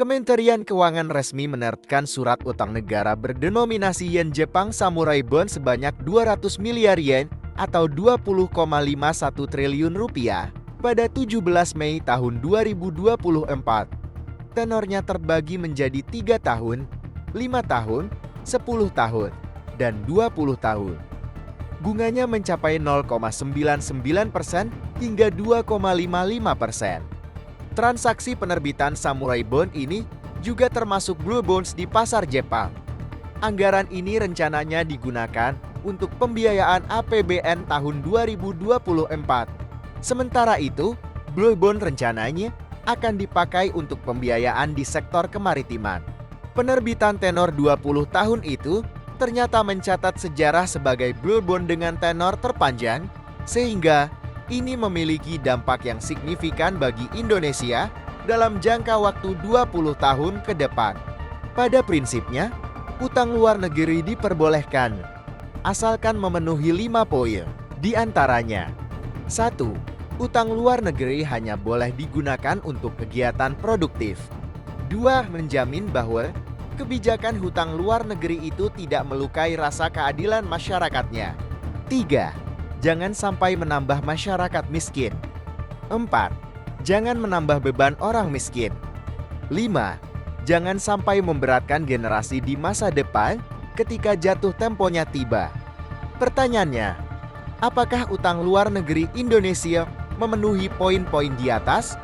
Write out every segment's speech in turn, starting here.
Kementerian Keuangan resmi menerbitkan surat utang negara berdenominasi yen Jepang Samurai Bond sebanyak 200 miliar yen atau 20,51 triliun rupiah pada 17 Mei tahun 2024. Tenornya terbagi menjadi 3 tahun, 5 tahun, 10 tahun, dan 20 tahun. Bunganya mencapai 0,99% hingga 2,55%. Transaksi penerbitan Samurai Bond ini juga termasuk Blue Bonds di pasar Jepang. Anggaran ini rencananya digunakan untuk pembiayaan APBN tahun 2024. Sementara itu, Blue Bond rencananya akan dipakai untuk pembiayaan di sektor kemaritiman. Penerbitan tenor 20 tahun itu ternyata mencatat sejarah sebagai Blue Bond dengan tenor terpanjang, sehingga ini memiliki dampak yang signifikan bagi Indonesia dalam jangka waktu 20 tahun ke depan. Pada prinsipnya, utang luar negeri diperbolehkan, asalkan memenuhi 5 poin. Di antaranya, 1. Utang luar negeri hanya boleh digunakan untuk kegiatan produktif. 2. Menjamin bahwa kebijakan hutang luar negeri itu tidak melukai rasa keadilan masyarakatnya. 3. Jangan sampai menambah masyarakat miskin. 4. Jangan menambah beban orang miskin. 5. Jangan sampai memberatkan generasi di masa depan ketika jatuh temponya tiba. Pertanyaannya, apakah utang luar negeri Indonesia memenuhi poin-poin di atas?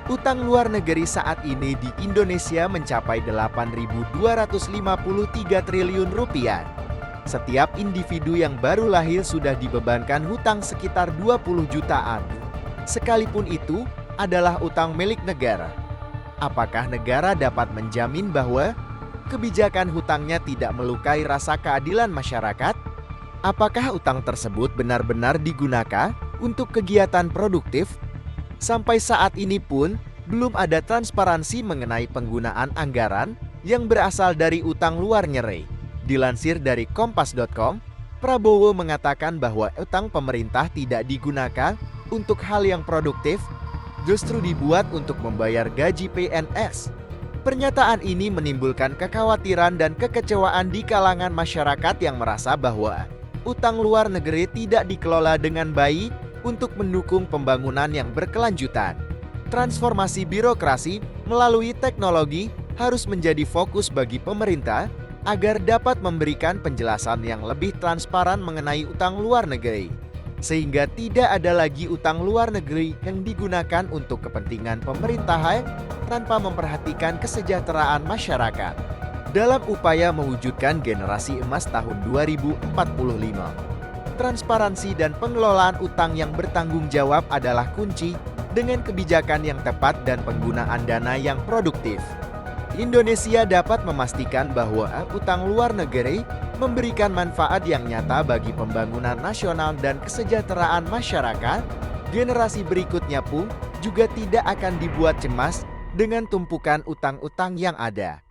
Utang luar negeri saat ini di Indonesia mencapai 8.253 triliun rupiah. Setiap individu yang baru lahir sudah dibebankan hutang sekitar 20 jutaan. Sekalipun itu adalah utang milik negara. Apakah negara dapat menjamin bahwa kebijakan hutangnya tidak melukai rasa keadilan masyarakat? Apakah utang tersebut benar-benar digunakan untuk kegiatan produktif? Sampai saat ini pun belum ada transparansi mengenai penggunaan anggaran yang berasal dari utang luar negeri. Dilansir dari Kompas.com, Prabowo mengatakan bahwa utang pemerintah tidak digunakan untuk hal yang produktif, justru dibuat untuk membayar gaji PNS. Pernyataan ini menimbulkan kekhawatiran dan kekecewaan di kalangan masyarakat yang merasa bahwa utang luar negeri tidak dikelola dengan baik untuk mendukung pembangunan yang berkelanjutan. Transformasi birokrasi melalui teknologi harus menjadi fokus bagi pemerintah agar dapat memberikan penjelasan yang lebih transparan mengenai utang luar negeri, sehingga tidak ada lagi utang luar negeri yang digunakan untuk kepentingan pemerintahan tanpa memperhatikan kesejahteraan masyarakat. Dalam upaya mewujudkan generasi emas tahun 2045, transparansi dan pengelolaan utang yang bertanggung jawab adalah kunci dengan kebijakan yang tepat dan penggunaan dana yang produktif. Indonesia dapat memastikan bahwa utang luar negeri memberikan manfaat yang nyata bagi pembangunan nasional dan kesejahteraan masyarakat. Generasi berikutnya pun juga tidak akan dibuat cemas dengan tumpukan utang-utang yang ada.